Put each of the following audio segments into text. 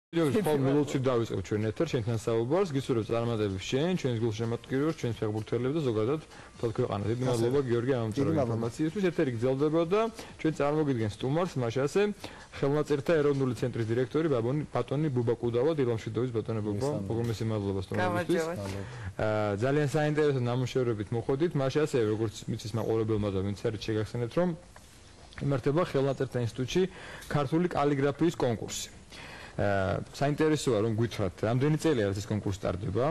Militsi დავიწყებ ჩვენ ეთერს, ჩვენთან საუბარს, გისურვებთ წარმატებებს შენ, ჩვენს გულშემატკივრებს, ჩვენს ფეხბურთელებს და ზოგადად თოთ ქვეყანა. დიდი მადლობა გიორგი ამომწერა ინფორმაციისთვის. ეთერი გრძელდება და ჩვენ წარმოგიდგენს სტუმარს, მაშასე ხელნაწერთა ეროვნული ცენტრის დირექტორი ბატონი ბუბა კუდავა, დილამშვიდობის ბატონი ბუბა. მოგმესი მადლობა სტუმარისთვის. ძალიან საინტერესო ნამუშევრებით მოხდით, მაშასე როგორც მიცის მაყურებელმა და ვინც არის შეგახსენეთ, რომ იმართება ხელნაწერთა ინსტიტუტში ქართული კალიგრაფიის კონკურსი. საინტერესოა რომ გითხრათ, რამდენი წელია ეს კონკურსი სტარტდება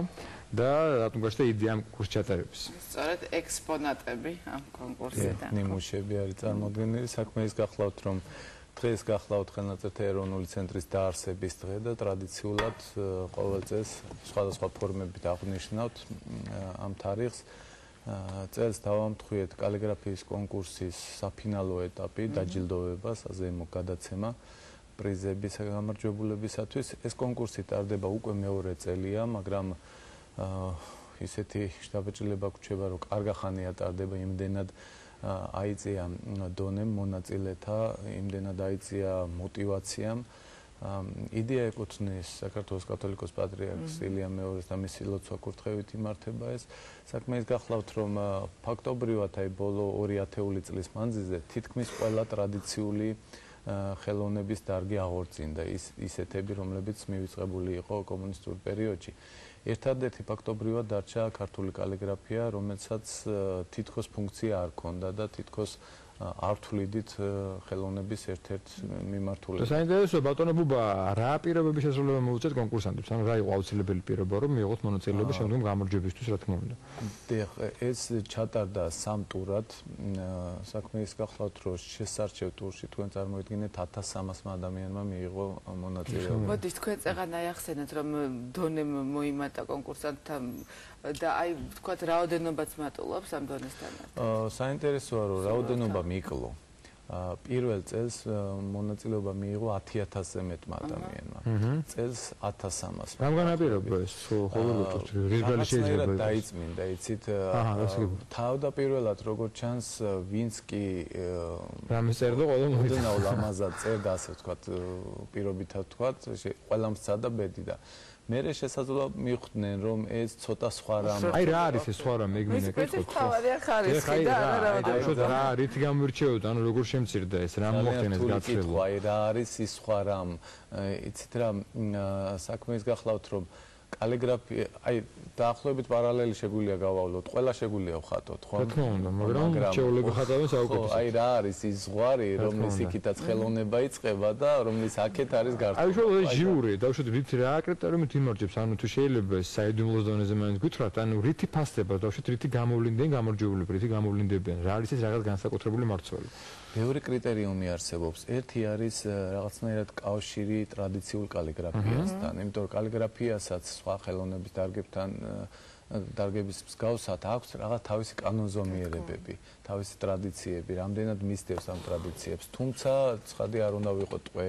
და რატომ გაჩნდა იდეა ამ კონკურსს ჩატარების. სწორედ ექსპონატები ამ კონკურსიდან. ნიმუშები არის წარმოდგენილი, საქმე ის გახლავთ, რომ დღეს გახლავთ ხელნაწერთა ეროვნული ცენტრის დაარსების დღე და ტრადიციულად ყოველ წელს სხვადასხვა ფორმებით აღვნიშნავთ ამ თარიღს. წელს დავამტყვიეთ კალიგრაფიის კონკურსის საფინალო ეტაპი, დაჯილდოვება, საზეიმო გადაცემა. პრიზების გამარჯვებულებისათვის ეს კონკურსი ტარდება უკვე მეორე წელია, მაგრამ ისეთი შთაბეჭდილება გვჩება, რომ კარგახანია ტარდება, იმდენად აიწია დონემ მონაწილეთა, იმდენად აიწია მოტივაციამ. იდეა ეკუთვნის საქართველოს კათოლიკოს პატრიარქს ილია მეორეს და მისი ლოცვა კურთხევით იმართება ეს. საქმე ის გახლავთ, რომ ფაქტობრივად აი ბოლო 2 ათეული წლის მანძილზე თითქმის ყველა ტრადიციული ხელოვნების დარგი აღორძინდა ისეთები, რომლებიც მივიწყებული იყო კომუნისტურ პერიოდში. ერთადერთი ფაქტობრივად დარჩა ქართული კალიგრაფია, რომელსაც თითქოს ფუნქცია არ ჰქონდა და თითქოს არ თვლიდით ხელოვნების ერთ-ერთ მიმართულებას. საინტერესოა ბატონო ბუბა, რა პირობების შესრულება მოუწევთ კონკურსანტებს? ანუ რა იყო აუცილებელი პირობა, რომ მიიღოთ მონაწილეობა შემდგომ გამარჯვებისთვის, რა თქმა უნდა? ეს ჩატარდა 3 ტურად. საქმე ის გახლავთ, რომ შესარჩევ ტურში თქვენ წარმოიდგინეთ 1300 ადამიანმა მიიღო მონაწილეობა. მოდით თქვენ წეღან აიხსენეთ, რომ დონემ მოიმატა კონკურსანტთან და აი თქვათ რაოდენობაც მატულობს ამ დონესთან. საინტერესოა, რომ რაოდენობა მიკლო. პირველ წელს მონაწილეობა მიიღო 10000-ზე მეტმა ადამიანმა. წელს 1300. რამ განაპირობა ეს? რის ბალი შეიძლება დაიწმინდა, იცით? თავდაპირველად როგორც ჩანს, ვინც კი რამე წერდა ყველა მოიძნა ლამაზად წერდა, ასე ვთქვათ, პირობითად ვთქვათ, ყველამ სცადა ბედი და მერე შესაძლოა მიხვდნენ, რომ ეს ცოტა სხვა რამ. აი რა არის ეს სხვა რამ, ეგმინე კითხოთ. თავარია ხარისხი და რა რითი გამირჩევთ, ანუ როგორ შემცირდა ეს, რა მოხდენეს გაცხრება. აი რა არის ის სხვა რამ. იცით რა, საქმე ის გახლავთ, რომ კალიგრაფია, აი დაახლოებით პარალელი შეგვიძლია გავავლოთ, ყველა შეგვიძლია ვხატოთ, ხო? რა თქმა უნდა, მაგრამ შეუძლებელი ხატავენ საუკეთესო. აი რა არის ის ზღვარი, რომლის იქითაც ხელოვნება იწყება და რომლის აქეთ არის გართული. აი შუა ჟიური, დავუშვათ რითი რა კრიტერიუმით იმარჯვებს, ანუ თუ შეიძლება ეს საიდუმლო დონეზე მაინც გითხრათ, ანუ რითი ფასდება, დავუშვათ რითი გამოვლინდნენ გამარჯვებულები, რითი გამოვლინდებიან, რა არის ეს რაღაც განსაკუთრებული მარცვალი. ბევრი კრიტერიუმი არსებობს. ერთი არის რაღაცნაირად კავშირი ტრადიციულ კალიგრაფიასთან, იმიტომ რომ კალიგრაფიასაც სხვა ხელოვნების დარგების მსგავსად აქვს რაღაც თავისი კანონზომიერებები, თავისი ტრადიციები, რამდენად მისდევს ამ ტრადიციებს. თუმცა ცხადი არ უნდა ვიყო ტყვე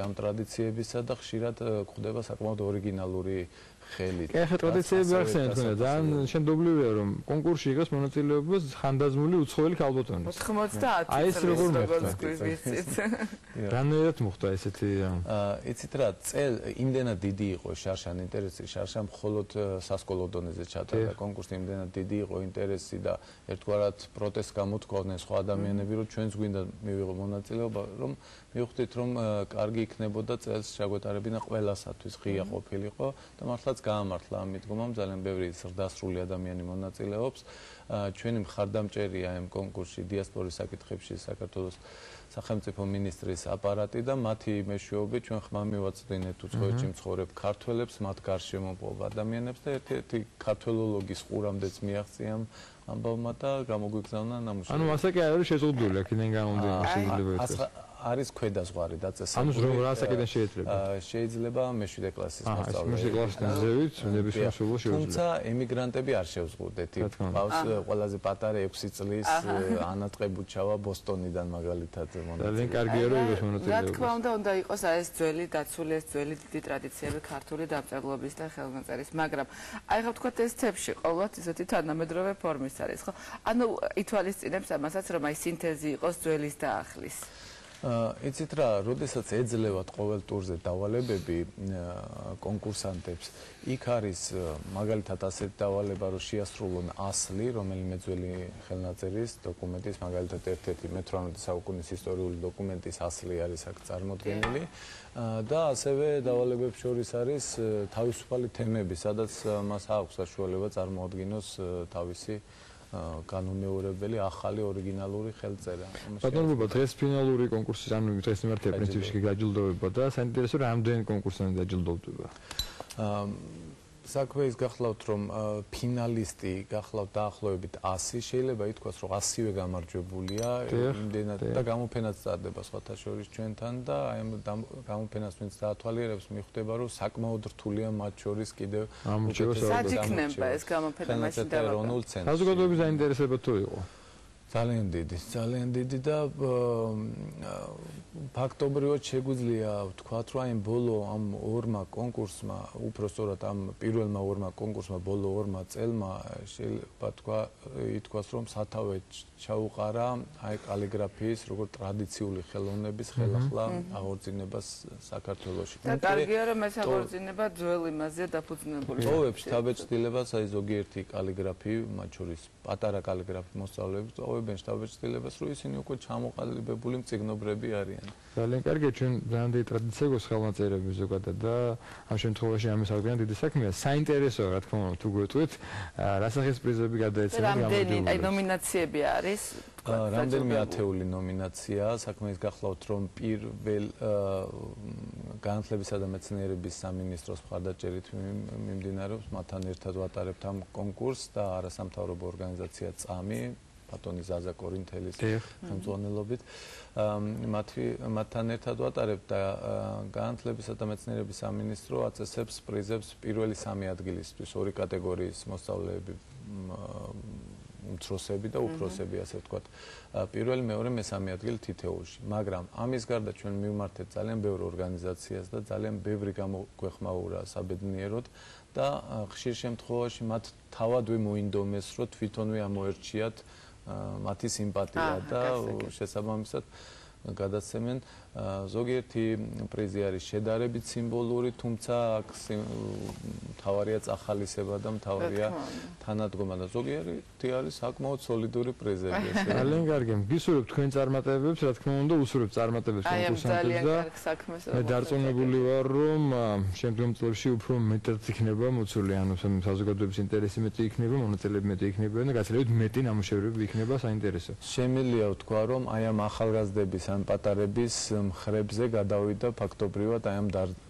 ამ ტრადიციებისა და ხშირად გვხვდება საკმაოდ ორიგინალური ხელით. ეხლა ტრადიციები ახსენეთ, ძალიან შემდობლივია, რომ კონკურსში იღებს მონაწილეობას ხანდაზმული უცხოელი ქალბატონი. 90. აი ეს როგორ მოხდა? ვიცით. რანაირად მოხდა ესეთი? იცით რა, იმდენად დიდი იყო შარშან ინტერესი, შარშან მხოლოდ სასკოლო დონეზე ჩატარდა კონკურსი, იმდენად დიდი იყო ინტერესი და ერთგვარად პროტესტს გამოთქვამდნენ სხვა ადამიანები, რომ ჩვენს გვინდა მივიღო მონაწილეობა, რომ მივხვდით, რომ კარგი იქნებოდა წელს შეგვეტარებინა ყველასათვის ღია ყოფილიყო და მართლაც გაამართლა ამ მიდგომამ, ძალიან ბევრი ზრდასრული ადამიანი მონაწილეობს. ჩვენი მხარდამჭერია ამ კონკურსში დიასპორის საკითხებში საქართველოს სახელმწიფო მინისტრის აპარატი და მათი მეშვეობით ჩვენ ხმა მივაწვდინეთ უცხოეთში მცხოვრებ ქართველებს, მათ გარშემო მყოფ ადამიანებს და ერთ-ერთი ქართველოლოგის ყურამდეც მიაღწია ამბავმა და გამოგვიგზავნა ნამუშევარი. ანუ ასაკი არ არის შეზღუდული, აქედან გამომდინარე შეიძლება ითქვას. არის ქვედა ზღვარი დაწესებული. ანუ რა ასაკიდან შეიძლება? შეიძლება მე-7 კლასის მოსწავლე. მე-7 კლასიდან ზევით, ნებისმიერ სულში შეუძლია. თუმცა ემიგრანტები არ შევზღუდეთ. ყავს ყველაზე პატარა 6 წლის ანატყე ბუჩავა ბოსტონიდან მაგალითად მონაწილე. ძალიან კარგია რომ იყოს მონაწილეობა. რა თქმა უნდა იყოს ეს ძველი დაცული, ეს ძველი დიდი ტრადიციები ქართული დამწერლობის და ხელნაწერის, მაგრამ აი ხა ვთქვათ ეს თებში ყოველთ ისეთი თანამედროვე ფორმის არის, ხო? ანუ ითვალისწინებს ამასაც, რომ აი სინთეზი იყოს ძველის და ახლის. იცით რა, როდესაც ეძლევათ ყოველ ტურზე დავალებები კონკურსანტებს, იქ არის მაგალითად ასეთი დავალება, რომ შეასრულონ ასლი, რომელიმე ძველი ხელნაწერის დოკუმენტის, მაგალითად ერთ-ერთი მე-18 საუკუნის ისტორიული დოკუმენტის ასლი არის აქ წარმოდგენილი და ასევე დავალებებს შორის არის თავისუფალი თემები, სადაც მას აქვს საშუალება წარმოადგინოს თავისი განუმეორებელი ახალი ორიგინალური ხელწერა. ბატონობა დღეს ფინალური კონკურსის ანუ დღეს იმართება პრინციპში გაჯილდოვება და საინტერესო რამდენი კონკურსანტი დაჯილდოვდება. საქმე ის გახლავთ რომ ფინალისტი გახლავთ დაახლოებით 100 შეიძლება ითქვას რომ 100-ვე გამარჯვებულია იმდენად და გამოფენაც წარდება სხვათა შორის ჩვენთან და აი ამ გამოფენას ვინც დაათვალიერებს მიხვდება რომ საკმაოდ რთულია მათ შორის კიდევ სად იქნება ეს გამოფენა მაშინ ეროვნულ ცენტრში საზოგადოების დაინტერესება თუ იყო ძალიან დიდი და ფაქტობრივად შეგვიძლია ვთქვათ, რომ აი ბოლო ამ ორმა კონკურსმა, უпростоრად ამ პირველმა ორმა კონკურსმა, ბოლო ორმა წელმა შეიძლება ითქვას, რომ სათავე ჩაუყარა აი კალიგრაფიის, როგორც ტრადიციული ხელოვნების ხელახლა აღორძინებას საქართველოში. და კარგია რომ ეს აღორძინება ძველ იმაზეა დაფუძნებული. ტოვებს შთაბეჭდილებას აი ზოგიერთი კალიგრაფი, მათ შორის პატარა კალიგრაფი მოსწავლეები ტოვებენ შთაბეჭდილებას, რომ ისინი უკვე ჩამოყალიბებული მწიგნობრები არიან. ძალიან კარგია, ჩვენ ძალიან დიდი ტრადიცია გვაქვს ხელნაწერების ზოგადად და ამ შემთხვევაში ამის აღდგენა დიდი საქმეა. საინტერესოა, რა თქმა უნდა, თუ გვეტყვით, რა სახის პრიზები გადაეცემათ რამდენი აი ნომინაციები არის? რამდენიმე ათეული ნომინაციაა, საქმე ის გახლავთ, რომ პირველ განათლებისა და მეცნიერების სამინისტროს მხარდაჭერით მიმდინარეობს, მათთან ერთად ვატარებთ ამ კონკურსს და არასამთავრობო ორგანიზაცია წამი ბატონი ზაზა კორინთელის ხელმძღვანელობით მათთან ერთად ვატარებთ და განათლებისა და მეცნიერების სამინისტრო აწესებს პრიზებს პირველი 3 ადგილისთვის, 2 კატეგორიის მოსწავლეები უმცროსები და უფროსები, ასე ვთქვათ. პირველი, მეორე, მესამე ადგილი თითოეულში. მაგრამ ამის გარდა ჩვენ მივმართეთ ძალიან ბევრ ორგანიზაციას და ძალიან ბევრი გამოგვეხმაურა საბედნიეროდ და ხშირ შემთხვევაში მათ თავადვე მოინდომეს, რომ თვითონვე ამოერჩიათ მათი სიმპათია და შესაბამისად გადაცემენ ზოგიერთი პრიზი არის შედარებით სიმბოლური, თუმცა აქ მთავარია წახალისება და მთავარია თანადგომა და ზოგიერთი არის საკმაოდ სოლიდური პრიზები. ძალიან კარგი. გისურვებთ თქვენ წარმატებებს, რა თქმა უნდა, უსურვებთ წარმატებებს კონკურსანტებს და მე დარწმუნებული ვარ, რომ შემდგომ წლებში უფრო მეტად იქნება მოცული, ანუ საზოგადოების ინტერესი მეტი იქნება, მონაწილეები მეტი იქნებიან და გაცილებით მეტი ნამუშევრები იქნება საინტერესო. შემიძლია ვთქვა, რომ აი ამ ახალგაზრდების, ამ პატარების მხრებზე გადავიდა ფაქტობრივად აი ამ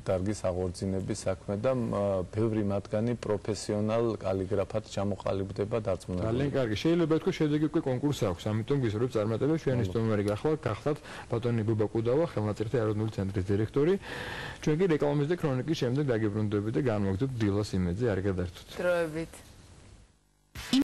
დარგის აღორძინების საქმე და ბევრი მათგანი პროფესიონალ კალიგრაფად ჩამოყალიბდება დარწმუნებული. ძალიან კარგი. შეიძლება ითქვას შედეგი უკვე კონკურსი აქვს, ამიტომ გისურვებთ წარმატებებს. ჩვენი სტუმარი გახლავთ ბატონი ბუბა კუდავა, ხელნაწერთა ეროვნული ცენტრის დირექტორი. ჩვენ კი რეკლამის და ქრონიკის შემდეგ დაგიბრუნდებით და განვაგრძობთ დილას იმედზე, არ გადაერთოთ. დროებით.